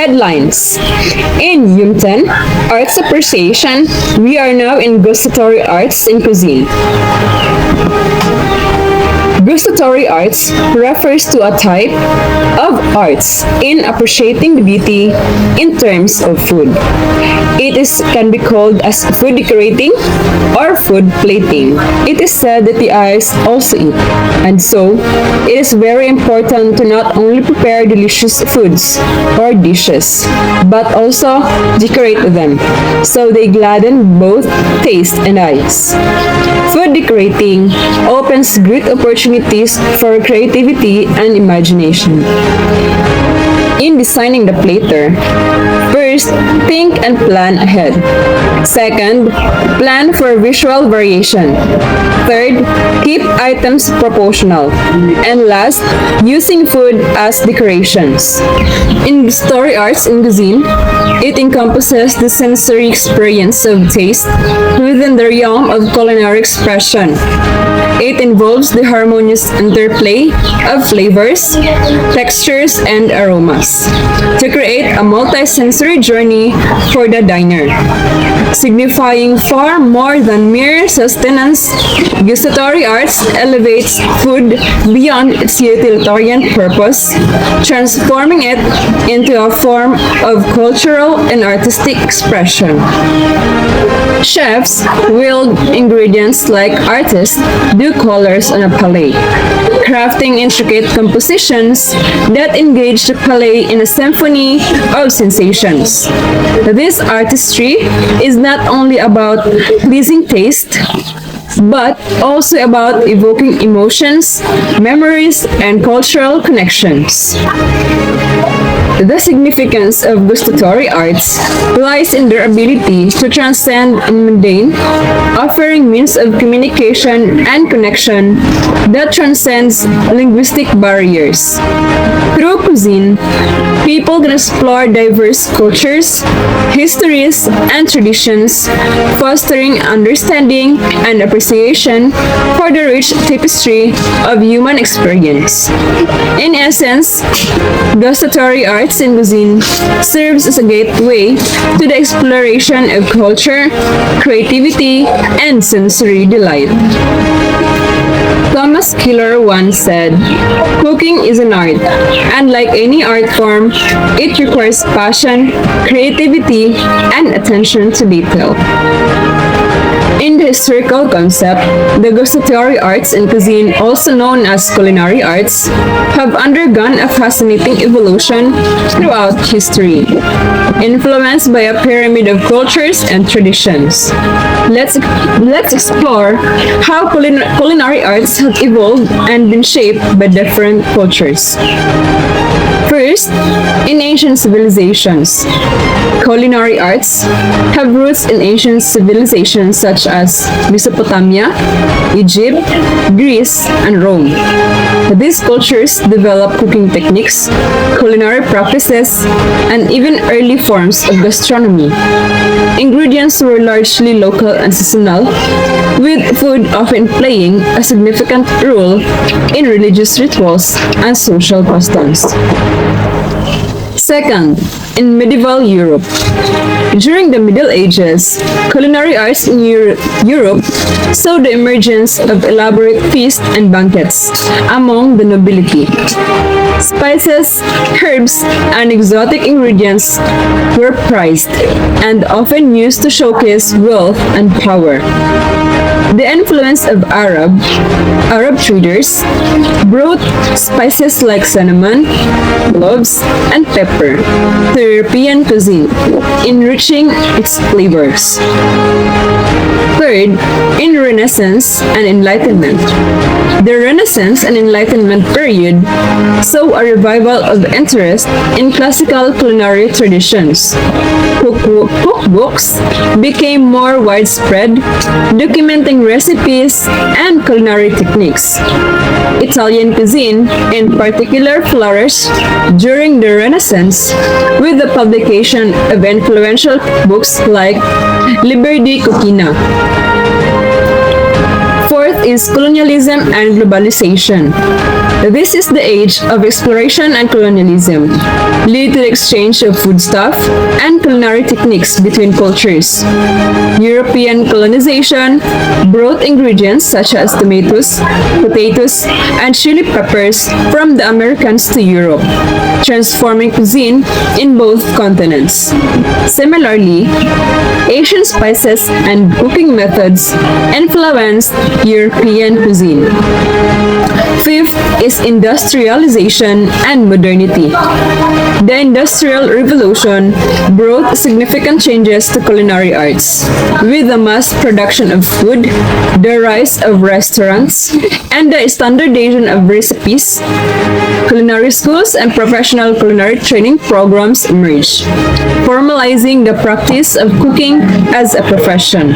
Headlines. In HUM10, Arts Appreciation, we are now in Gustatory Arts in Cuisine. Gustatory arts refers to a type of arts in appreciating the beauty in terms of food. Can be called as food decorating or food plating. It is said that the eyes also eat, and so it is very important to not only prepare delicious foods or dishes, but also decorate them so they gladden both taste and eyes. Food decorating opens great opportunities for creativity and imagination. In designing the platter, first, think and plan ahead. Second, plan for visual variation. Third, keep items proportional. And last, using food as decorations. In story arts in cuisine, it encompasses the sensory experience of taste within the realm of culinary expression. It involves the harmonious interplay of flavors, textures, and aromas to create a multi-sensory journey for the diner. Signifying far more than mere sustenance, gustatory arts elevates food beyond its utilitarian purpose, transforming it into a form of cultural and artistic expression. Chefs wield ingredients like artists do colors on a palette, crafting intricate compositions that engage the palate in a symphony of sensations. This artistry is not only about pleasing taste, but also about evoking emotions, memories, and cultural connections. The significance of gustatory arts lies in their ability to transcend the mundane, offering means of communication and connection that transcends linguistic barriers. Through cuisine, people can explore diverse cultures, histories, and traditions, fostering understanding and appreciation for the rich tapestry of human experience. In essence, gustatory arts in cuisine serves as a gateway to the exploration of culture, creativity, and sensory delight. Thomas Keller once said, "Cooking is an art, and like any art form, it requires passion, creativity, and attention to detail." In the historical concept, the gustatory arts in cuisine, also known as culinary arts, have undergone a fascinating evolution throughout history, influenced by a pyramid of cultures and traditions. Let's explore how culinary arts have evolved and been shaped by different cultures. First, in ancient civilizations, culinary arts have roots in ancient civilizations such as Mesopotamia, Egypt, Greece, and Rome. These cultures developed cooking techniques, culinary practices, and even early forms of gastronomy. Ingredients were largely local and seasonal, with food often playing a significant role in religious rituals and social customs. Second, in medieval Europe. During the Middle Ages, culinary arts in Europe saw the emergence of elaborate feasts and banquets among the nobility. Spices, herbs, and exotic ingredients were prized and often used to showcase wealth and power. The influence of Arab traders brought spices like cinnamon, cloves, and pepper to European cuisine, enriching its flavors. Third, in Renaissance and Enlightenment. The Renaissance and Enlightenment period saw a revival of interest in classical culinary traditions. Cookbooks became more widespread, documenting recipes and culinary techniques. Italian cuisine, in particular, flourished during the Renaissance with the publication of influential books like Liber di Cucina. Fourth is colonialism and globalization. This is the age of exploration and colonialism, leading to the exchange of foodstuff and culinary techniques between cultures. European colonization brought ingredients such as tomatoes, potatoes, and chili peppers from the Americans to Europe, transforming cuisine in both continents. Similarly, Asian spices and cooking methods influenced European cuisine. Fifth is industrialization and modernity. The Industrial Revolution brought significant changes to culinary arts, with the mass production of food, the rise of restaurants, and the standardization of recipes. Culinary schools and professional culinary training programs emerged, formalizing the practice of cooking as a profession.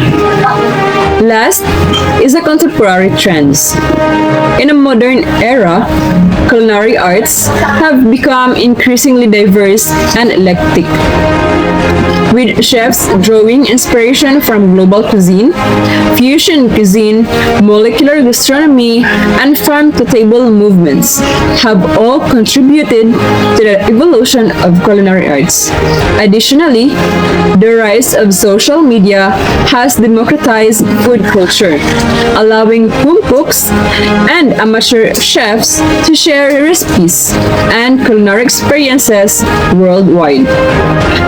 Last is the contemporary trends. In a modern era, culinary arts have become increasingly diverse and eclectic, with chefs drawing inspiration from global cuisine, fusion cuisine, molecular gastronomy, and farm-to-table movements have all contributed to the evolution of culinary arts. Additionally, the rise of social media has democratized food culture, allowing home cooks and amateur chefs to share recipes and culinary experiences worldwide.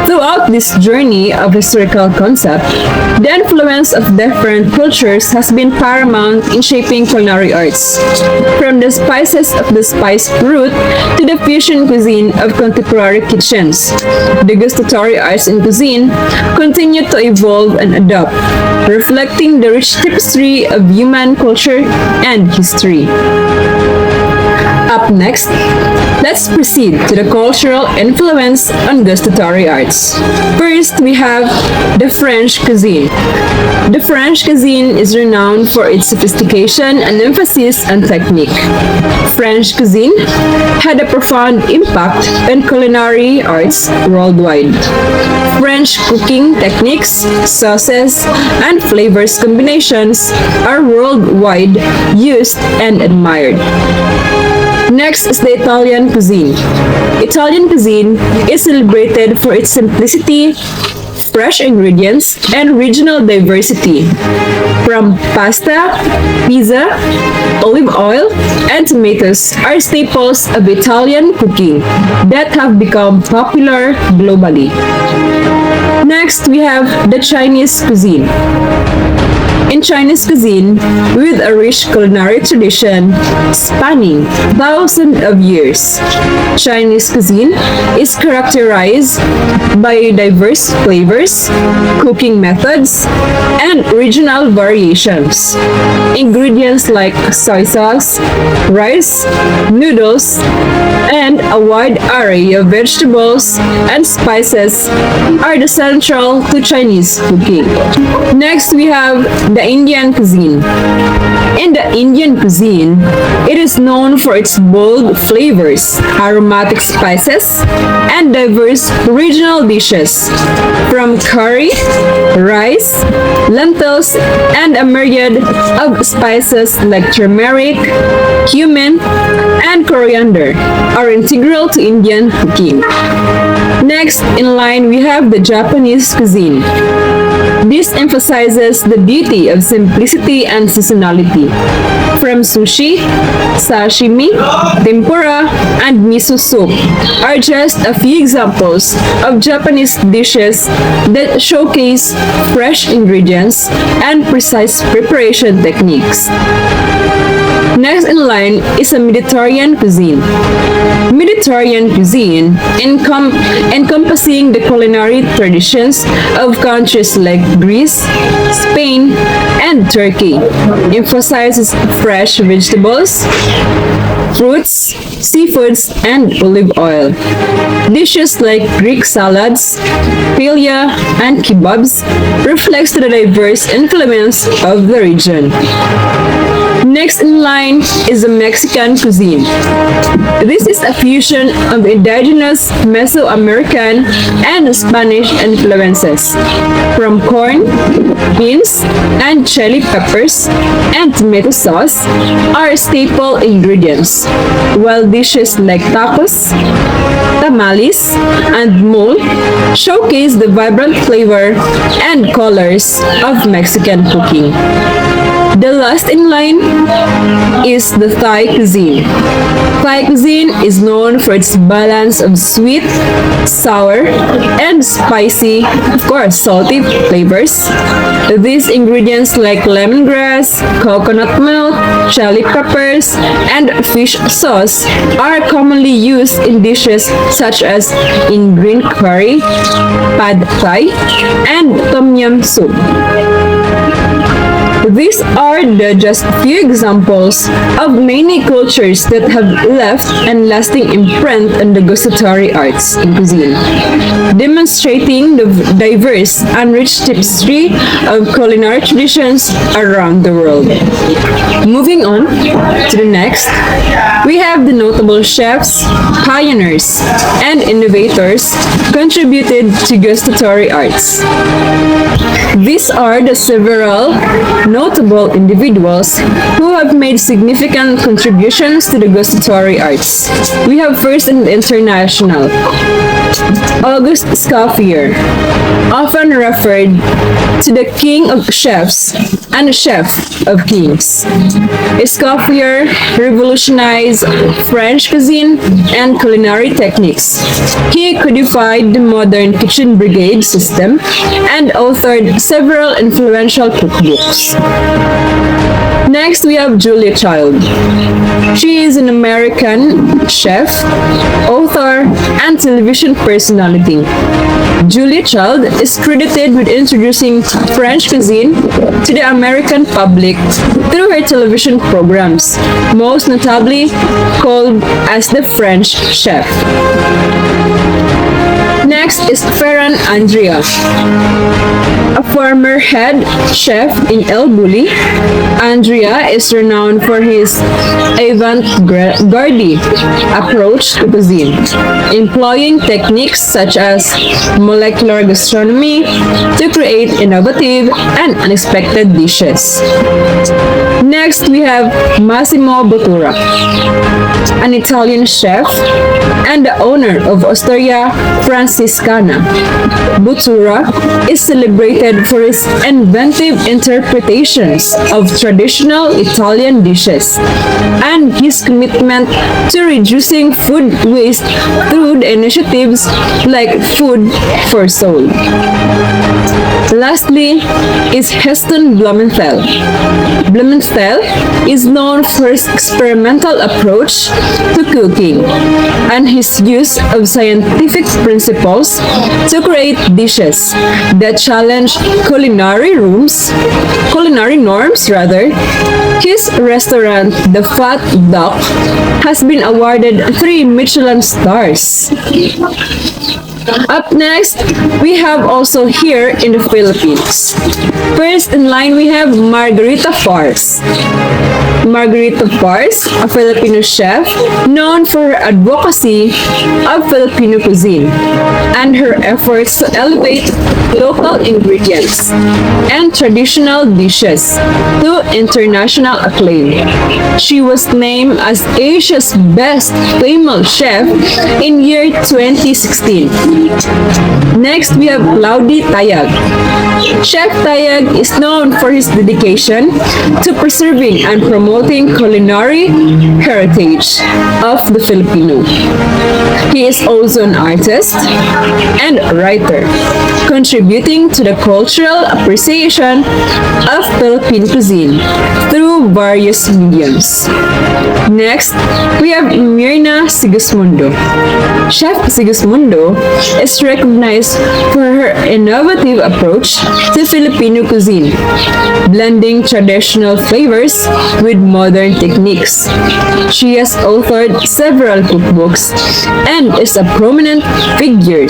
Throughout this journey of historical concept, the influence of different cultures has been paramount in shaping culinary arts. From the spices of the spice route to the fusion cuisine of contemporary kitchens, the gustatory arts in cuisine continue to evolve and adapt, reflecting the rich tapestry of human culture and history. Up next, let's proceed to the cultural influence on gustatory arts. First, we have the French cuisine. The French cuisine is renowned for its sophistication and emphasis on technique. French cuisine had a profound impact on culinary arts worldwide. French cooking techniques, sauces, and flavors combinations are worldwide used and admired. Next is the Italian cuisine. Italian cuisine is celebrated for its simplicity, fresh ingredients, and regional diversity. From pasta, pizza, olive oil, and tomatoes are staples of Italian cooking that have become popular globally. Next, we have the Chinese cuisine. In Chinese cuisine, with a rich culinary tradition spanning thousands of years, Chinese cuisine is characterized by diverse flavors, cooking methods, and regional variations. Ingredients like soy sauce, rice, noodles, and a wide array of vegetables and spices are the central to Chinese cooking. Next, we have the Indian cuisine. In the Indian cuisine, it is known for its bold flavors, aromatic spices, and diverse regional dishes, from curry, rice, lentils, and a myriad of spices like turmeric, cumin, and coriander are integral to Indian cooking. Next in line, we have the Japanese cuisine. This emphasizes the beauty of simplicity and seasonality. From sushi, sashimi, tempura, and miso soup are just a few examples of Japanese dishes that showcase fresh ingredients and precise preparation techniques. Next in line is a Mediterranean cuisine. Mediterranean cuisine encompassing the culinary traditions of countries like Greece, Spain, and Turkey, emphasizes fresh vegetables, fruits, seafoods, and olive oil. Dishes like Greek salads, paella, and kebabs reflects the diverse influence of the region. Next in line is the Mexican cuisine. This is a fusion of indigenous Mesoamerican and Spanish influences, from corn, beans, and chili chili peppers, and tomato sauce are staple ingredients, while dishes like tacos, tamales, and mole showcase the vibrant flavor and colors of Mexican cooking. The last in line is the Thai cuisine. Thai cuisine is known for its balance of sweet, sour, and spicy, of course, salty flavors. These ingredients like lemongrass, coconut milk, chili peppers, and fish sauce are commonly used in dishes such as in green curry, pad thai, and tom yum soup. These are just few examples of many cultures that have left a lasting imprint on the gustatory arts in cuisine, demonstrating the diverse and rich tapestry of culinary traditions around the world. Moving on to the next, we have the notable chefs, pioneers, and innovators contributed to gustatory arts. These are the several notable individuals who have made significant contributions to the gustatory arts. We have first an international, August Escoffier, often referred to the king of chefs and chef of kings. Escoffier revolutionized French cuisine and culinary techniques. He codified the modern kitchen brigade system and authored several influential cookbooks. Next, we have Julia Child. She is an American chef, author, and television personality. Julia Child is credited with introducing French cuisine to the American public through her television programs, most notably called as the French Chef. Next is Ferran Andria, a former head chef in El Bulli. Andrea is renowned for his avant-garde approach to cuisine, employing techniques such as molecular gastronomy to create innovative and unexpected dishes. Next, we have Massimo Bottura, an Italian chef and the owner of Osteria Francescana. Bottura is celebrated for his inventive interpretations of traditional Italian dishes and his commitment to reducing food waste through the initiatives like Food for Soul. Lastly is Heston Blumenthal. Blumenthal is known for his experimental approach to cooking and his use of scientific principles to create dishes that challenge culinary norms rather. His restaurant, The Fat Duck, has been awarded 3 Michelin stars. Up next, we have also here in the Philippines. First in line, we have Margarita Fars. Margarita Fars, a Filipino chef known for her advocacy of Filipino cuisine and her efforts to elevate local ingredients and traditional dishes to international acclaim. She was named as Asia's Best Female Chef in year 2016. Next, we have Claudie Tayag. Chef Tayag is known for his dedication to preserving and promoting culinary heritage of the Filipino. He is also an artist and writer, contributing to the cultural appreciation of Philippine cuisine through various mediums. Next, we have Myrna Sigismundo. Chef Sigismundo is recognized for her innovative approach to Filipino cuisine, blending traditional flavors with modern techniques. She has authored several cookbooks and is a prominent figure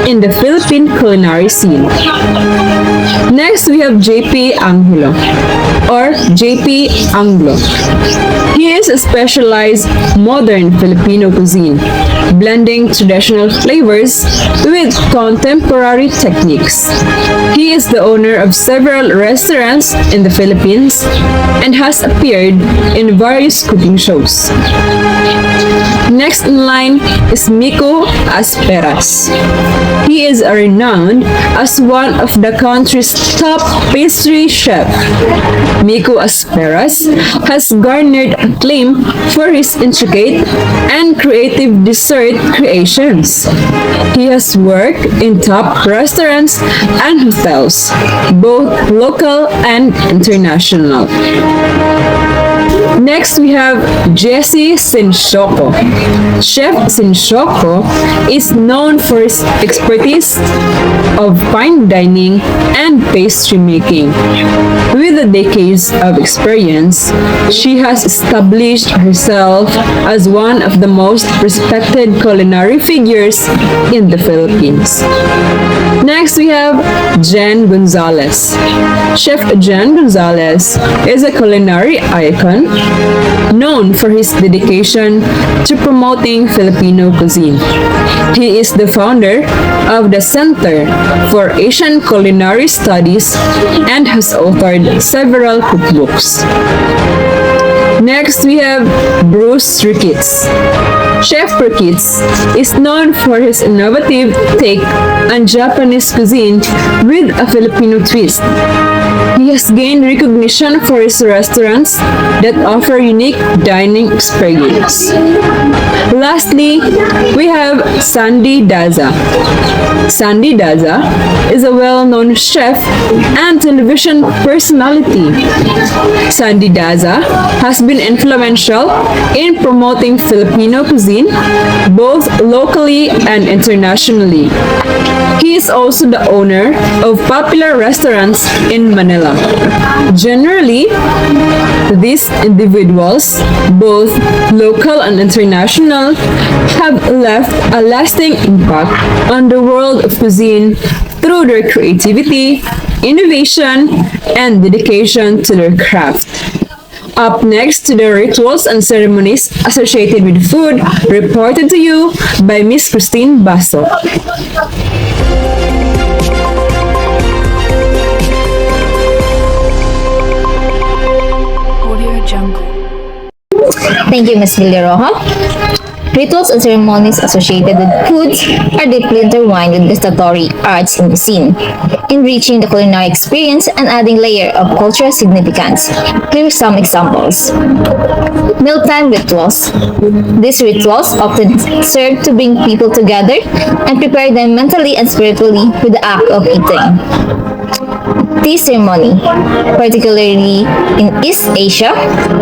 in the Philippine culinary scene. Next, we have JP Angulo, or JP Anglo. He is a specialized modern Filipino cuisine, blending traditional flavors with contemporary techniques. He is the owner of several restaurants in the Philippines and has appeared in various cooking shows. Next in line is Miko Asperas. He is renowned as one of the country's top pastry chef. Miko Asperas has garnered acclaim for his intricate and creative dessert creations. He has worked in top restaurants and hotels, both local and international. Next, we have Jesse Sinshoko. Chef Sinshoko is known for his expertise of fine dining and pastry making. With the decades of experience, she has established herself as one of the most respected culinary figures in the Philippines. Next, we have Jen Gonzalez. Chef Jen Gonzalez is a culinary icon known for his dedication to promoting Filipino cuisine. He is the founder of the Center for Asian Culinary Studies and has authored several cookbooks. Next, we have Bruce Ricketts. Chef Ricketts is known for his innovative take on Japanese cuisine with a Filipino twist. He has gained recognition for his restaurants that offer unique dining experience. Lastly, we have Sandy Daza. Sandy Daza is a well-known chef and television personality. Sandy Daza has been influential in promoting Filipino cuisine both locally and internationally. He is also the owner of popular restaurants in Manila. Generally, these individuals, both local and international, have left a lasting impact on the world of cuisine through their creativity, innovation, and dedication to their craft. Up next to the rituals and ceremonies associated with food, reported to you by Miss Christine Basso. Thank you, Ms. Villaroja. Rituals and ceremonies associated with foods are deeply intertwined with gustatory arts in cuisine, enriching the culinary experience and adding layer of cultural significance. Here are some examples. Mealtime rituals. These rituals often serve to bring people together and prepare them mentally and spiritually with the act of eating. Tea ceremony, particularly in East Asia,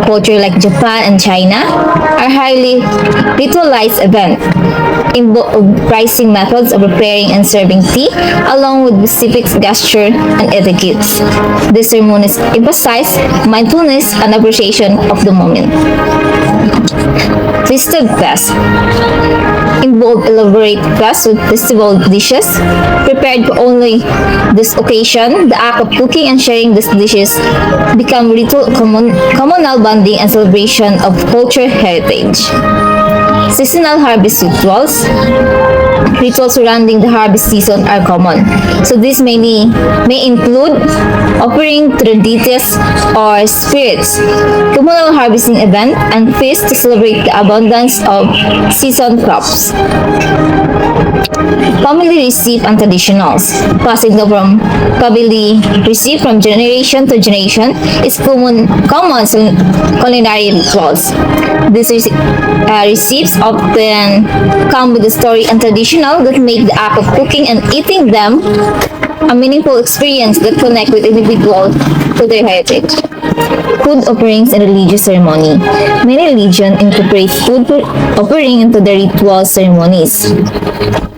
culture like Japan and China, are highly ritualized events comprising methods of preparing and serving tea, along with specific gesture and etiquettes. These ceremonies emphasize mindfulness and appreciation of the moment. Festive fest involve elaborate feasts with festival dishes prepared for only this occasion. The act of cooking and sharing these dishes become ritual communal bonding and celebration of cultural heritage. Seasonal harvest rituals. Rituals surrounding the harvest season are common. So this may include offering to the deities or spirits, communal harvesting event, and feast to celebrate the abundance of season crops. Family receipt and traditionals. Passing down from family receipt from generation to generation is common culinary rituals. These receipts often come with a story and traditional that make the act of cooking and eating them a meaningful experience that connect with individuals to their heritage. Food offerings and religious ceremony. Many religions incorporate food offering into their ritual ceremonies.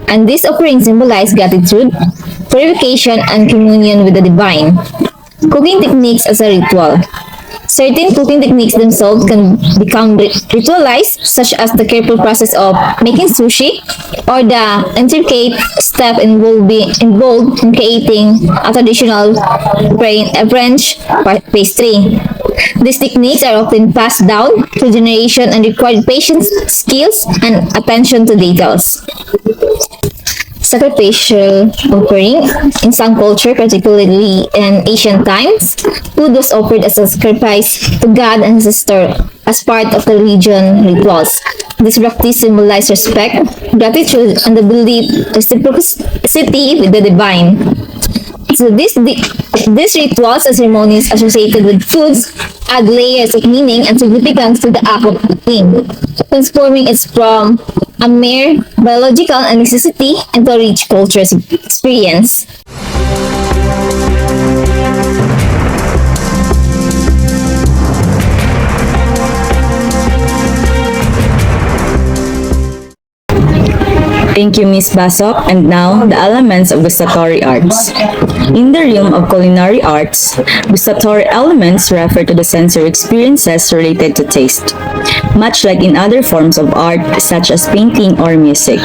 And these offerings symbolize gratitude, purification, and communion with the divine. Cooking techniques as a ritual. Certain cooking techniques themselves can become ritualized, such as the careful process of making sushi or the intricate step involved in creating a traditional French pastry. These techniques are often passed down to generation and require patience, skills, and attention to details. Sacrificial offering. In some culture, particularly in ancient times, food was offered as a sacrifice to God and ancestor as part of the religion rituals. This practice symbolized respect, gratitude, and the belief reciprocity with the divine. So these rituals and ceremonies associated with foods add layers of meaning and significance to the act of eating, transforming it from a mere biological necessity into a rich cultural experience. Thank you, Ms. Basok. And now, the elements of gustatory arts. In the realm of culinary arts, gustatory elements refer to the sensory experiences related to taste, much like in other forms of art such as painting or music.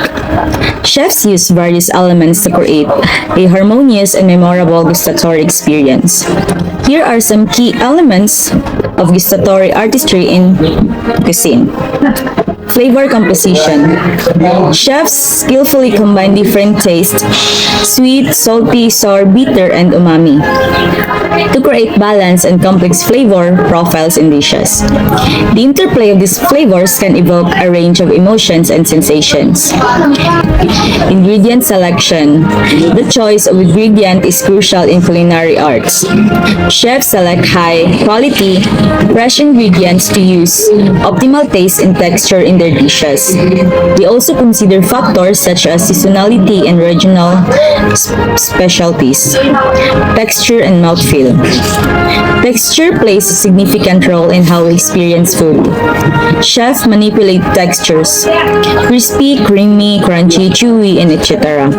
Chefs use various elements to create a harmonious and memorable gustatory experience. Here are some key elements of gustatory artistry in cuisine. Flavor composition. Chefs skillfully combine different tastes, sweet, salty, sour, bitter, and umami, to create balanced and complex flavor profiles in dishes. The interplay of these flavors can evoke a range of emotions and sensations. Ingredient selection. The choice of ingredient is crucial in culinary arts. Chefs select high-quality, fresh ingredients to use optimal taste and texture in their dishes. They also consider factors such as seasonality and regional specialties. Texture and mouthfeel. Texture plays a significant role in how we experience food. Chefs manipulate textures: crispy, creamy, crunchy, chewy, and etc.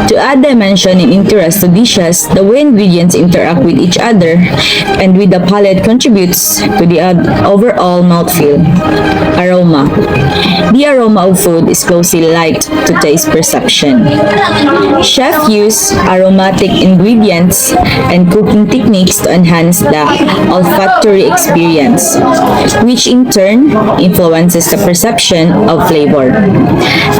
To add dimension and interest to dishes, the way ingredients interact with each other and with the palate contributes to the overall mouthfeel. Aroma. The aroma of food is closely linked to taste perception. Chefs use aromatic ingredients and cooking techniques to enhance the olfactory experience, which in turn influences the perception of flavor.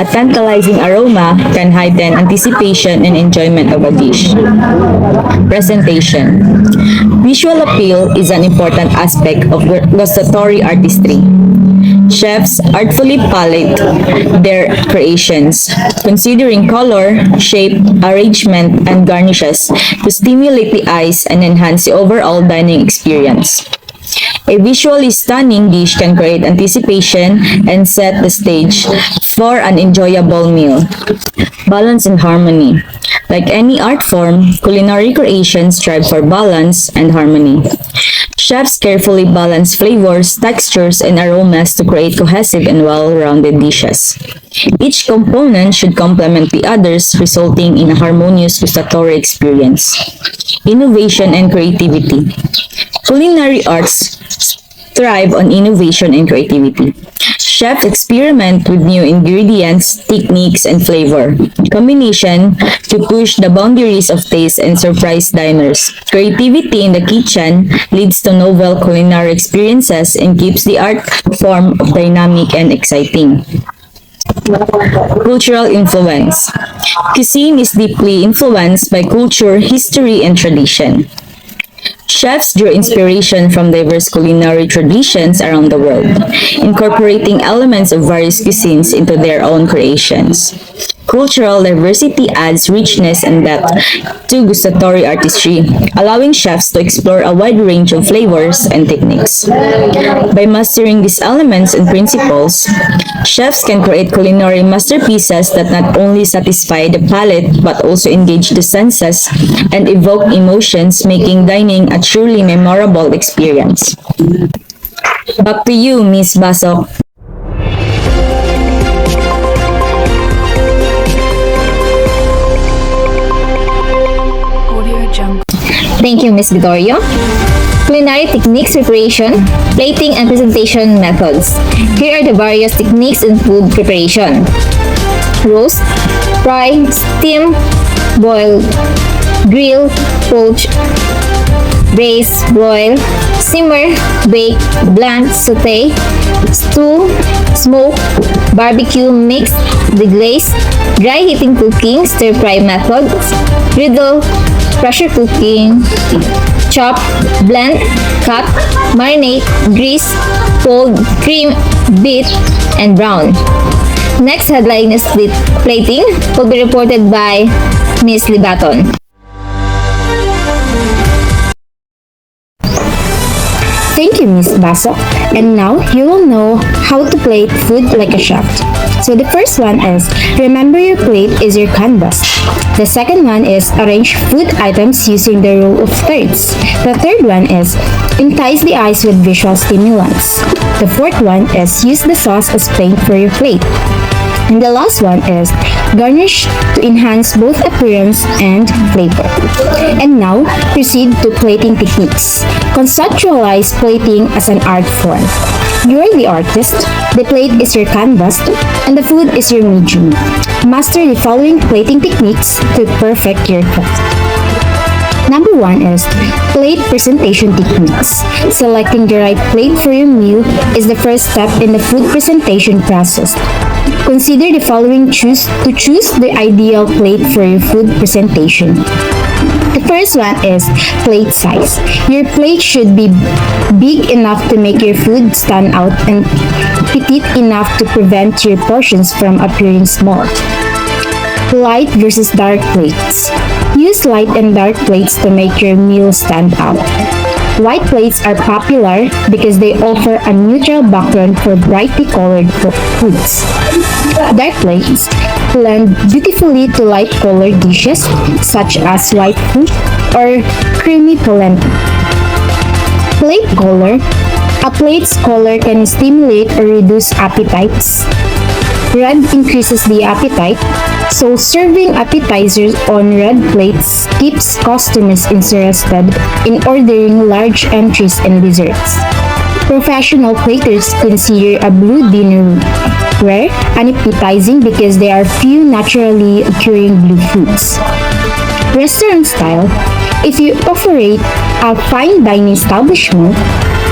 A tantalizing aroma can heighten anticipation and enjoyment of a dish. Presentation. Visual appeal is an important aspect of gustatory artistry. Chefs artfully palette their creations, considering color, shape, arrangement, and garnishes to stimulate the eyes and enhance the overall dining experience. A visually stunning dish can create anticipation and set the stage for an enjoyable meal. Balance and harmony. Like any art form, culinary creations strive for balance and harmony. Chefs carefully balance flavors, textures, and aromas to create cohesive and well-rounded dishes. Each component should complement the others, resulting in a harmonious gustatory experience. Innovation and creativity. Culinary arts thrive on innovation and creativity. Chefs experiment with new ingredients, techniques, and flavor combination to push the boundaries of taste and surprise diners. Creativity in the kitchen leads to novel culinary experiences and keeps the art form dynamic and exciting. Cultural influence. Cuisine is deeply influenced by culture, history, and tradition. Chefs drew inspiration from diverse culinary traditions around the world, incorporating elements of various cuisines into their own creations. Cultural diversity adds richness and depth to gustatory artistry, allowing chefs to explore a wide range of flavors and techniques. By mastering these elements and principles, chefs can create culinary masterpieces that not only satisfy the palate but also engage the senses and evoke emotions, making dining a truly memorable experience. Back to you, Ms. Basok. Thank you, Ms. Vittorio. Culinary techniques preparation, plating, and presentation methods. Here are the various techniques in food preparation: roast, fry, steam, boil, grill, poach, braise, broil, simmer, bake, blanch, saute, stew, smoke, barbecue, mix, deglaze, dry heating cooking, stir fry methods, griddle, pressure cooking, chop, blend, cut, marinate, grease, fold, cream, beat, and brown. Next headline is plating will be reported by Ms. Libaton. Thank you, Miss Baso. And now you will know how to plate food like a chef. So the first one is, remember your plate is your canvas. The second one is, arrange food items using the rule of thirds. The third one is, entice the eyes with visual stimulants. The fourth one is, use the sauce as paint for your plate. And the last one is, garnish to enhance both appearance and flavor. And now, proceed to plating techniques. Conceptualize plating as an art form. You're the artist, the plate is your canvas, and the food is your medium. Master the following plating techniques to perfect your craft. Number one is plate presentation techniques. Selecting the right plate for your meal is the first step in the food presentation process. Consider the following to choose the ideal plate for your food presentation. The first one is plate size. Your plate should be big enough to make your food stand out and petite enough to prevent your portions from appearing small. Light versus dark plates. Use light and dark plates to make your meal stand out. White plates are popular because they offer a neutral background for brightly colored foods. Dark plates blend beautifully to light colored dishes such as white fruit or creamy polenta. Plate color. A plate's color can stimulate or reduce appetites. Red increases the appetite, so serving appetizers on red plates keeps customers interested in ordering large entries and desserts. Professional platers consider a blue dinner rare and appetizing because there are few naturally occurring blue foods. Restaurant style. If you operate a fine dining establishment,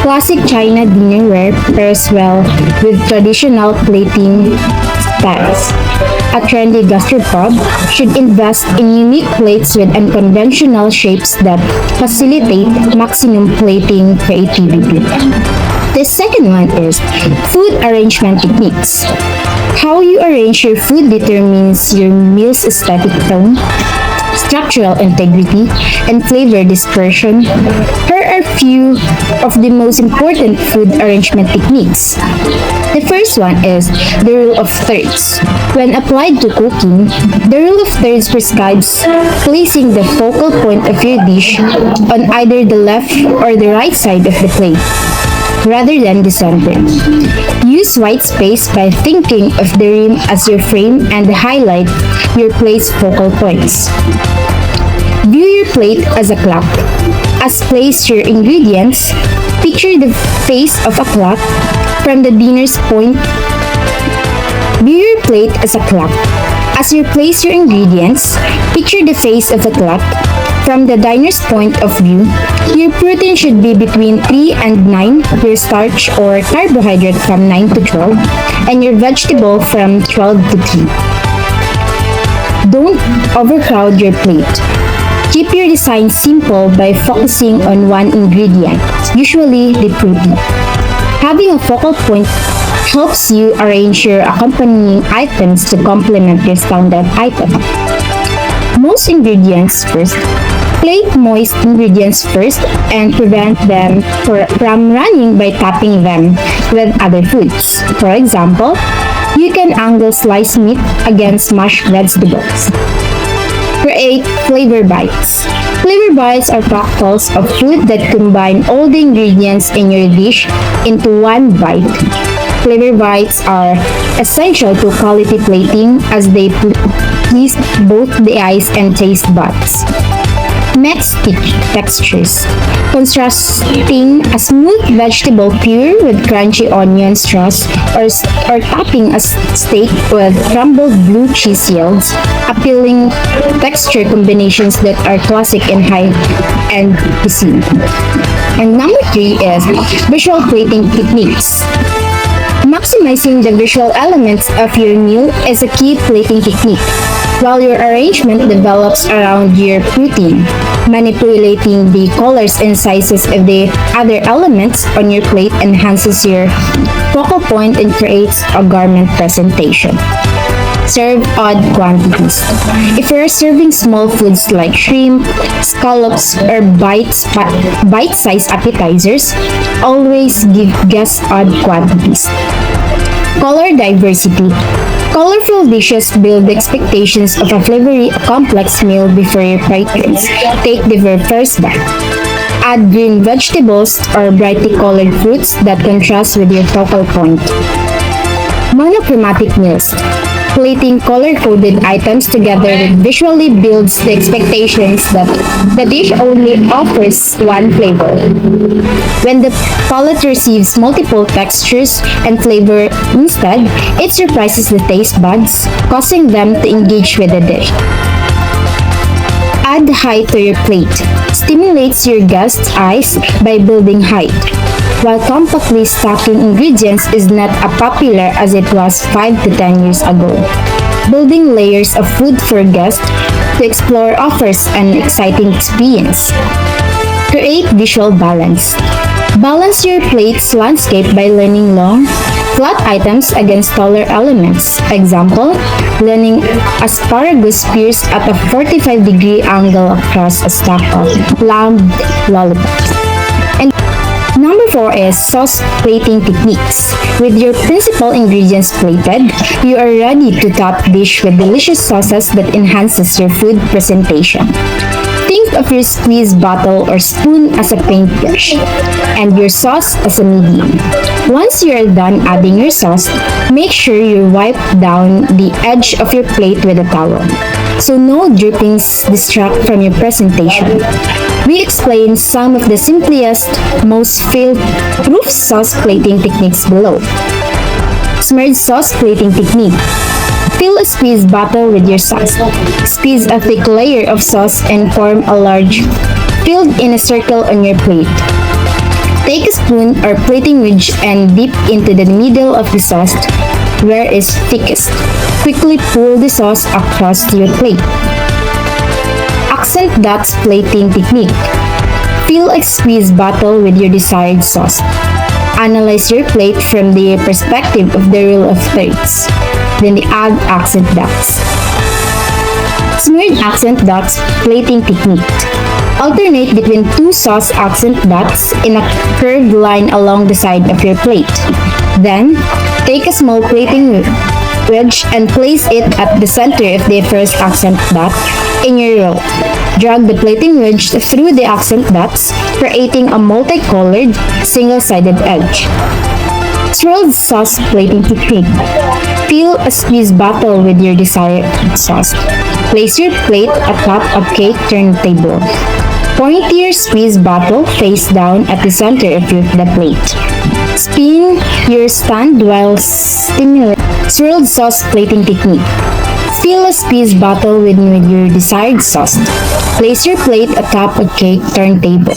classic China dinnerware pairs well with traditional plating styles. A trendy gastropub should invest in unique plates with unconventional shapes that facilitate maximum plating creativity. The second one is food arrangement techniques. How you arrange your food determines your meal's aesthetic tone, structural integrity, and flavor dispersion. Here are a few of the most important food arrangement techniques. The first one is the rule of thirds. When applied to cooking, the rule of thirds prescribes placing the focal point of your dish on either the left or the right side of the plate, rather than the center. Use white space by thinking of the rim as your frame and highlight your plate's focal points. View your plate as a clock. As place your ingredients, picture the face of a clock from the dinner's point. View your plate as a clock. As you place your ingredients, picture the face of the clock. From the diner's point of view, your protein should be between 3 and 9, your starch or carbohydrate from 9 to 12, and your vegetable from 12 to 3. Don't overcrowd your plate. Keep your design simple by focusing on one ingredient, usually the protein. Having a focal point helps you arrange your accompanying items to complement your standard item. Most ingredients first. Plate moist ingredients first and prevent them from running by tapping them with other foods. For example, you can angle sliced meat against mashed vegetables. Create flavor bites. Flavor bites are fractals of food that combine all the ingredients in your dish into one bite. Flavor bites are essential to quality plating as they please both the eyes and taste buds. textures, contrasting a smooth vegetable puree with crunchy onion straws or topping a steak with crumbled blue cheese yields, appealing texture combinations that are classic in high-end cuisine. And number 3 is visual plating techniques. Maximizing the visual elements of your meal is a key plating technique. While your arrangement develops around your protein, manipulating the colors and sizes of the other elements on your plate enhances your focal point and creates a gourmet presentation. Serve odd quantities. If you're serving small foods like shrimp, scallops, or bite-sized appetizers, always give guests odd quantities. Color diversity. Colorful dishes build the expectations of a flavory, complex meal before your patrons take their first bite. Add green vegetables or brightly colored fruits that contrast with your focal point. Monochromatic meals. Plating color-coded items together visually builds the expectations that the dish only offers one flavor. When the palate receives multiple textures and flavor instead, it surprises the taste buds, causing them to engage with the dish. Add height to your plate. Stimulates your guests' eyes by building height. While compactly stacking ingredients is not as popular as it was 5 to 10 years ago, building layers of food for guests to explore offers an exciting experience. Create visual balance. Balance your plate's landscape by laying long, flat items against taller elements. Example, laying asparagus pierced at a 45-degree angle across a stack of lamb lollipops. Number 4 is sauce plating techniques. With your principal ingredients plated, you are ready to top dish with delicious sauces that enhances your food presentation. Think of your squeeze bottle or spoon as a paintbrush, and your sauce as a medium. Once you are done adding your sauce, make sure you wipe down the edge of your plate with a towel, so no drippings distract from your presentation. We explain some of the simplest, most fail-proof sauce plating techniques below. Smeared sauce plating technique. Fill a squeeze bottle with your sauce. Squeeze a thick layer of sauce and form a large filled in a circle on your plate. Take a spoon or plating ridge and dip into the middle of the sauce where it is thickest. Quickly pour the sauce across your plate. Accent dots plating technique. Fill a squeeze bottle with your desired sauce. Analyze your plate from the perspective of the rule of thirds. Then add accent dots. Smeared accent dots plating technique. Alternate between two sauce accent dots in a curved line along the side of your plate. Then, take a small plating wedge and place it at the center of the first accent dot in your roll. Drag the plating wedge through the accent dots, creating a multicolored, single-sided edge. Swirled sauce plating technique. Fill a squeeze bottle with your desired sauce. Place your plate atop a cake turntable. Point your squeeze bottle face down at the center of the plate. Spin your stand while stimulating. Swirled sauce plating technique. Fill a squeeze bottle with your desired sauce. Place your plate atop a cake turntable.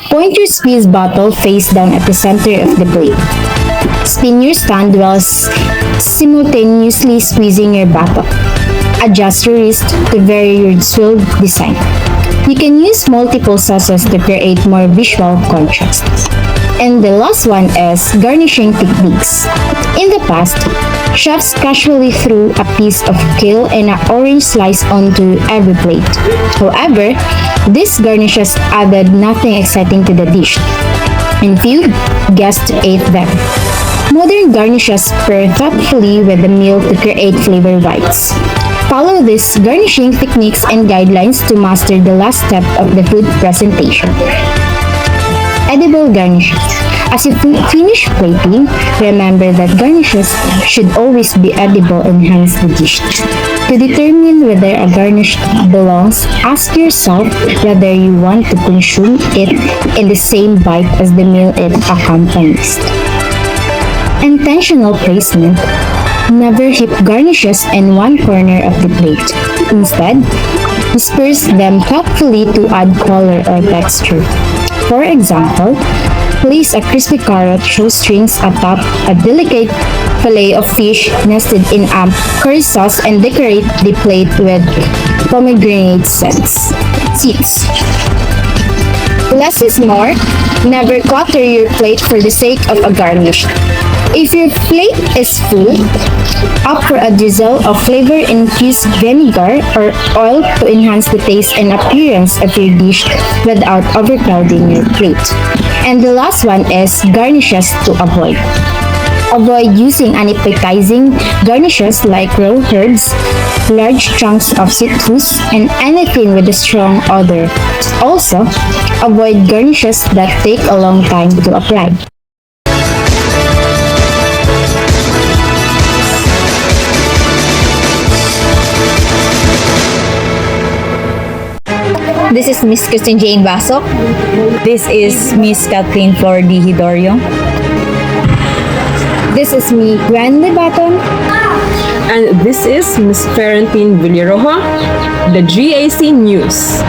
Point your squeeze bottle face down at the center of the plate. Spin your stand while simultaneously squeezing your bottle. Adjust your wrist to vary your swirled design. You can use multiple sauces to create more visual contrast. And the last one is garnishing techniques. In the past, chefs casually threw a piece of kale and an orange slice onto every plate. However, these garnishes added nothing exciting to the dish, and few guests ate them. Modern garnishes pair thoughtfully with the meal to create flavor bites. Follow these garnishing techniques and guidelines to master the last step of the food presentation. Edible suitable garnishes. As you finish plating, remember that garnishes should always be edible and enhance the dish. To determine whether a garnish belongs, ask yourself whether you want to consume it in the same bite as the meal it accompanies. Intentional placement. Never heap garnishes in one corner of the plate. Instead, disperse them thoughtfully to add color or texture. For example, place a crispy carrot shoestrings atop a delicate fillet of fish nested in a curry sauce and decorate the plate with pomegranate seeds. Less is more. Never clutter your plate for the sake of a garnish. If your plate is full, opt for a drizzle of flavor-infused vinegar or oil to enhance the taste and appearance of your dish without overcrowding your plate. And the last one is garnishes to avoid. Avoid using unappetizing garnishes like raw herbs, large chunks of citrus, and anything with a strong odor. Also, avoid garnishes that take a long time to apply. This is Miss Christine Jane Basok. This is Miss Kathleen Flor D. Hidorio. This is me, Gwen Libaton. And this is Miss Ferentine Villaroja, the GAC News.